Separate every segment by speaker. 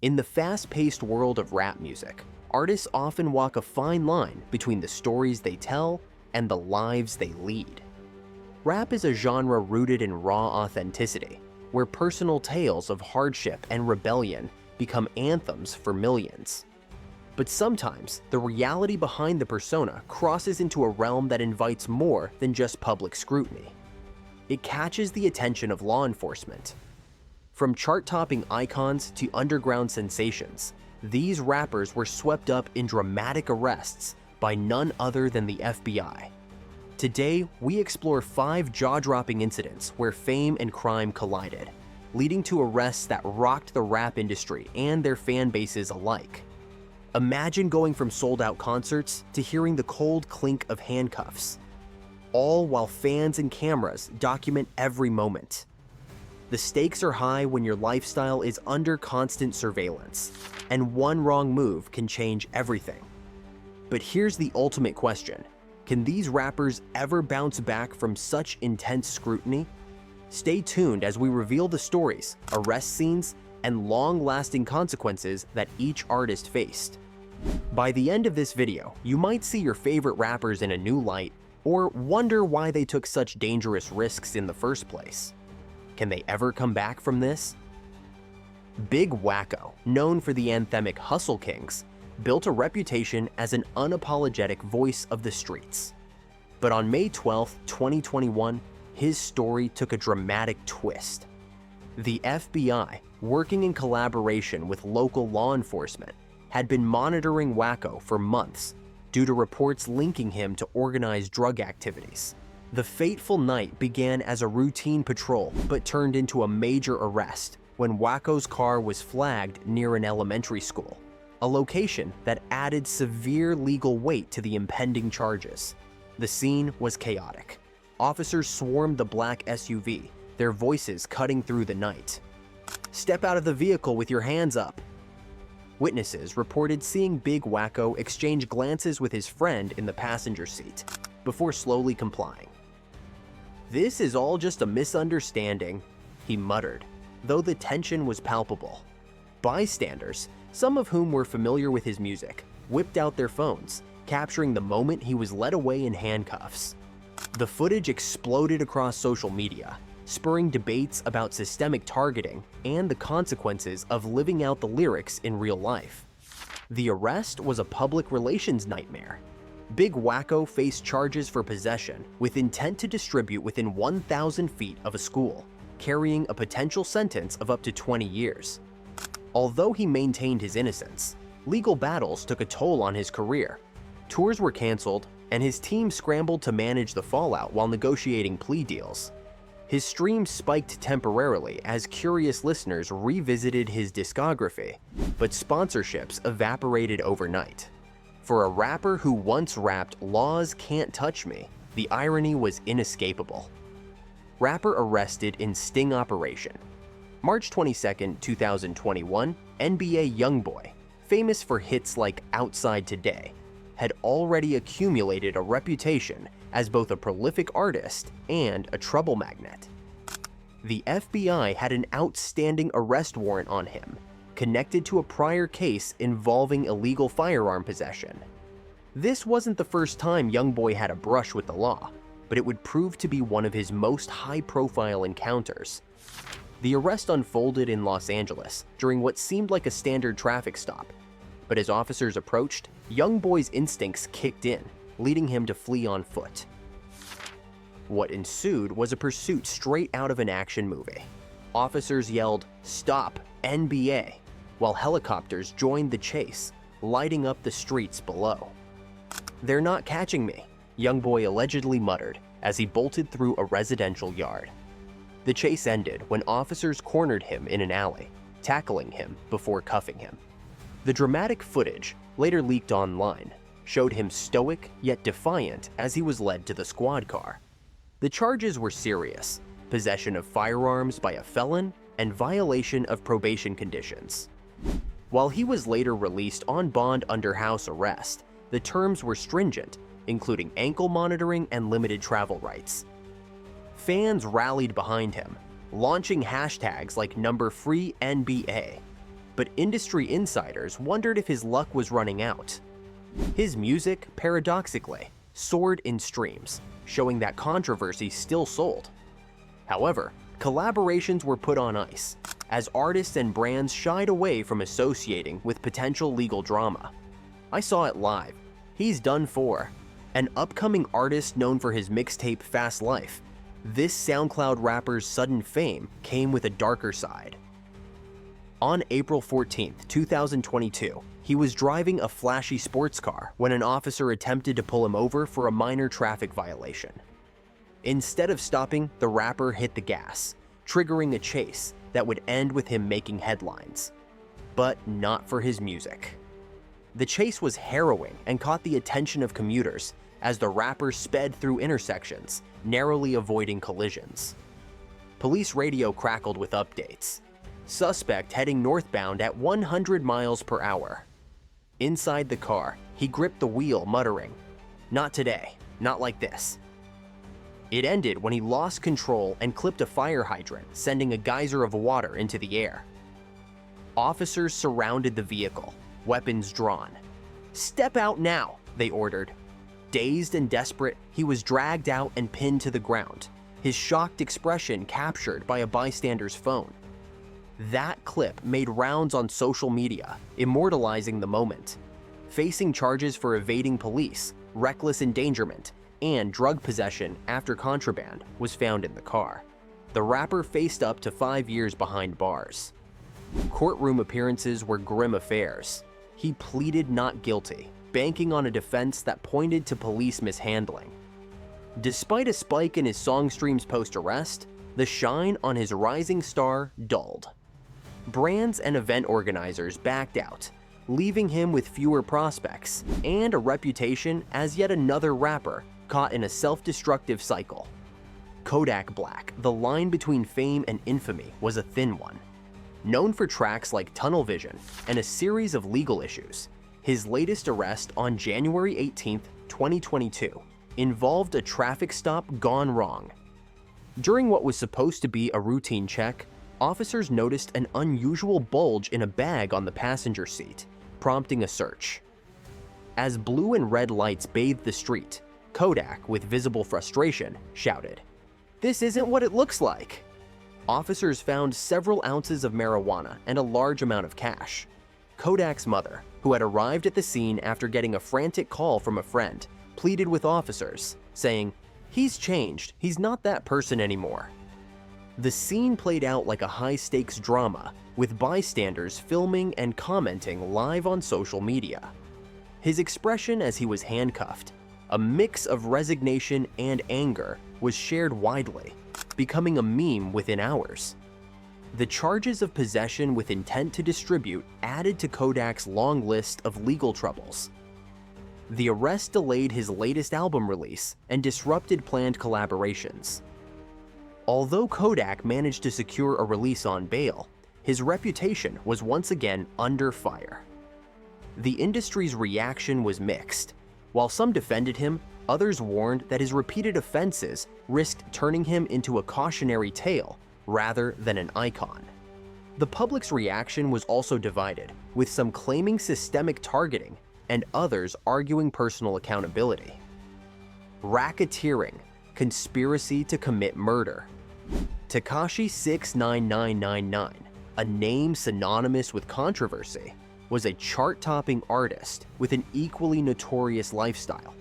Speaker 1: In the fast-paced world of rap music, artists often walk a fine line between the stories they tell and the lives they lead. Rap is a genre rooted in raw authenticity, where personal tales of hardship and rebellion become anthems for millions. But sometimes, the reality behind the persona crosses into a realm that invites more than just public scrutiny. It catches the attention of law enforcement. From chart-topping icons to underground sensations, these rappers were swept up in dramatic arrests by none other than the FBI. Today, we explore 5 jaw-dropping incidents where fame and crime collided, leading to arrests that rocked the rap industry and their fan bases alike. Imagine going from sold-out concerts to hearing the cold clink of handcuffs, all while fans and cameras document every moment. The stakes are high when your lifestyle is under constant surveillance, and one wrong move can change everything. But here's the ultimate question. Can these rappers ever bounce back from such intense scrutiny? Stay tuned as we reveal the stories, arrest scenes, and long-lasting consequences that each artist faced. By the end of this video, you might see your favorite rappers in a new light, or wonder why they took such dangerous risks in the first place. Can they ever come back from this? Big Wacko, known for the anthemic Hustle Kings, built a reputation as an unapologetic voice of the streets. But on May 12, 2021, his story took a dramatic twist. The FBI, working in collaboration with local law enforcement, had been monitoring Wacko for months due to reports linking him to organized drug activities. The fateful night began as a routine patrol but turned into a major arrest when Wacko's car was flagged near an elementary school, a location that added severe legal weight to the impending charges. The scene was chaotic. Officers swarmed the black SUV, their voices cutting through the night. "Step out of the vehicle with your hands up." Witnesses reported seeing Big Wacko exchange glances with his friend in the passenger seat before slowly complying. "This is all just a misunderstanding," he muttered, though the tension was palpable. Bystanders, some of whom were familiar with his music, whipped out their phones, capturing the moment he was led away in handcuffs. The footage exploded across social media, spurring debates about systemic targeting and the consequences of living out the lyrics in real life. The arrest was a public relations nightmare. Big Wacko faced charges for possession with intent to distribute within 1,000 feet of a school, carrying a potential sentence of up to 20 years. Although he maintained his innocence, legal battles took a toll on his career. Tours were canceled, and his team scrambled to manage the fallout while negotiating plea deals. His streams spiked temporarily as curious listeners revisited his discography, but sponsorships evaporated overnight. For a rapper who once rapped "Laws can't touch me," the irony was inescapable. Rapper arrested in sting operation. March 22, 2021, NBA YoungBoy, famous for hits like "Outside Today," had already accumulated a reputation as both a prolific artist and a trouble magnet. The FBI had an outstanding arrest warrant on him, connected to a prior case involving illegal firearm possession. This wasn't the first time YoungBoy had a brush with the law, but it would prove to be one of his most high-profile encounters. The arrest unfolded in Los Angeles during what seemed like a standard traffic stop, but as officers approached, YoungBoy's instincts kicked in, leading him to flee on foot. What ensued was a pursuit straight out of an action movie. Officers yelled, "Stop, NBA," while helicopters joined the chase, lighting up the streets below. "They're not catching me," YoungBoy allegedly muttered as he bolted through a residential yard. The chase ended when officers cornered him in an alley, tackling him before cuffing him. The dramatic footage, later leaked online, showed him stoic yet defiant as he was led to the squad car. The charges were serious: possession of firearms by a felon and violation of probation conditions. While he was later released on bond under house arrest, the terms were stringent, including ankle monitoring and limited travel rights. Fans rallied behind him, launching hashtags like #FreeNBA. but industry insiders wondered if his luck was running out. His music, paradoxically, soared in streams, showing that controversy still sold. However, collaborations were put on ice, as artists and brands shied away from associating with potential legal drama. I saw it live. He's done for. An upcoming artist known for his mixtape Fast Life, this SoundCloud rapper's sudden fame came with a darker side. On April 14, 2022, he was driving a flashy sports car when an officer attempted to pull him over for a minor traffic violation. Instead of stopping, the rapper hit the gas, triggering a chase that would end with him making headlines. But not for his music. The chase was harrowing and caught the attention of commuters as the rapper sped through intersections, narrowly avoiding collisions. Police radio crackled with updates. Suspect heading northbound at 100 miles per hour. Inside the car, he gripped the wheel, muttering, "Not today, not like this." It ended when he lost control and clipped a fire hydrant, sending a geyser of water into the air. Officers surrounded the vehicle, weapons drawn. "Step out now," they ordered. Dazed and desperate, he was dragged out and pinned to the ground, his shocked expression captured by a bystander's phone. That clip made rounds on social media, immortalizing the moment. Facing charges for evading police, reckless endangerment, and drug possession after contraband was found in the car. The rapper faced up to 5 years behind bars. Courtroom appearances were grim affairs. He pleaded not guilty, banking on a defense that pointed to police mishandling. Despite a spike in his song streams post-arrest, the shine on his rising star dulled. Brands and event organizers backed out, leaving him with fewer prospects and a reputation as yet another rapper caught in a self-destructive cycle. Kodak Black, the line between fame and infamy, was a thin one. Known for tracks like Tunnel Vision and a series of legal issues, his latest arrest on January 18, 2022, involved a traffic stop gone wrong. During what was supposed to be a routine check, officers noticed an unusual bulge in a bag on the passenger seat, prompting a search. As blue and red lights bathed the street, Kodak, with visible frustration, shouted, "This isn't what it looks like!" Officers found several ounces of marijuana and a large amount of cash. Kodak's mother, who had arrived at the scene after getting a frantic call from a friend, pleaded with officers, saying, "He's changed, he's not that person anymore." The scene played out like a high-stakes drama, with bystanders filming and commenting live on social media. His expression as he was handcuffed, a mix of resignation and anger, was shared widely, becoming a meme within hours. The charges of possession with intent to distribute added to Kodak's long list of legal troubles. The arrest delayed his latest album release and disrupted planned collaborations. Although Kodak managed to secure a release on bail, his reputation was once again under fire. The industry's reaction was mixed. While some defended him, others warned that his repeated offenses risked turning him into a cautionary tale rather than an icon. The public's reaction was also divided, with some claiming systemic targeting and others arguing personal accountability. Racketeering, conspiracy to commit murder. Tekashi 69999, a name synonymous with controversy, was a chart-topping artist with an equally notorious lifestyle.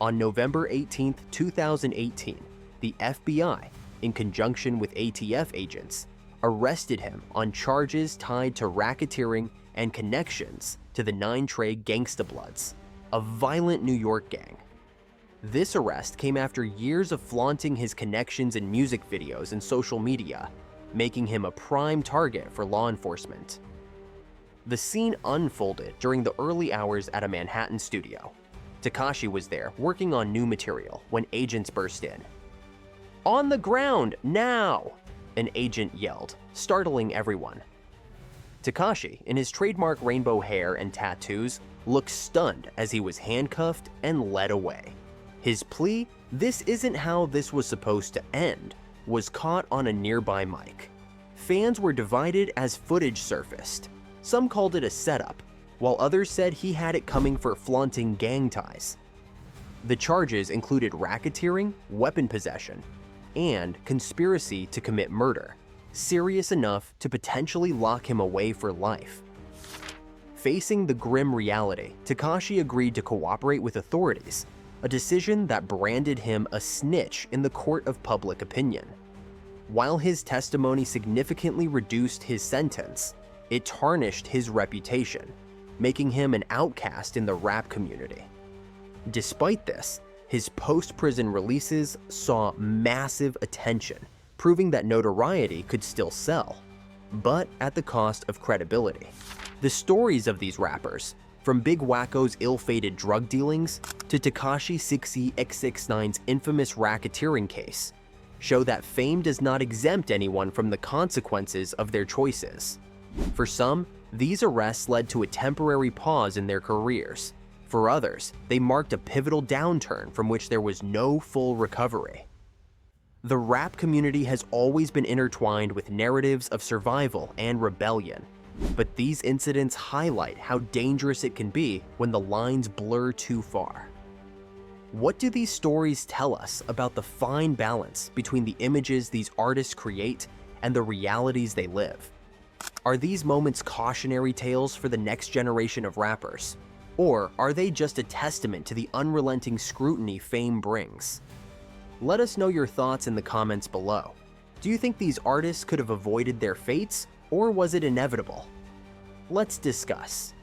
Speaker 1: On November 18, 2018, the FBI, in conjunction with ATF agents, arrested him on charges tied to racketeering and connections to the 9 Trey Gangsta Bloods, a violent New York gang. This arrest came after years of flaunting his connections in music videos and social media, making him a prime target for law enforcement. The scene unfolded during the early hours at a Manhattan studio. Tekashi was there working on new material when agents burst in. "On the ground, now!" an agent yelled, startling everyone. Tekashi, in his trademark rainbow hair and tattoos, looked stunned as he was handcuffed and led away. His plea, "This isn't how this was supposed to end," was caught on a nearby mic. Fans were divided as footage surfaced. Some called it a setup, while others said he had it coming for flaunting gang ties. The charges included racketeering, weapon possession, and conspiracy to commit murder, serious enough to potentially lock him away for life. Facing the grim reality, Tekashi agreed to cooperate with authorities, a decision that branded him a snitch in the court of public opinion. While his testimony significantly reduced his sentence, it tarnished his reputation, making him an outcast in the rap community. Despite this, his post-prison releases saw massive attention, proving that notoriety could still sell, but at the cost of credibility. The stories of these rappers, from Big Wacko's ill-fated drug dealings to Tekashi 6ix6ix9's infamous racketeering case, show that fame does not exempt anyone from the consequences of their choices. For some, these arrests led to a temporary pause in their careers. For others, they marked a pivotal downturn from which there was no full recovery. The rap community has always been intertwined with narratives of survival and rebellion, but these incidents highlight how dangerous it can be when the lines blur too far. What do these stories tell us about the fine balance between the images these artists create and the realities they live? Are these moments cautionary tales for the next generation of rappers? Or are they just a testament to the unrelenting scrutiny fame brings? Let us know your thoughts in the comments below. Do you think these artists could have avoided their fates, or was it inevitable? Let's discuss.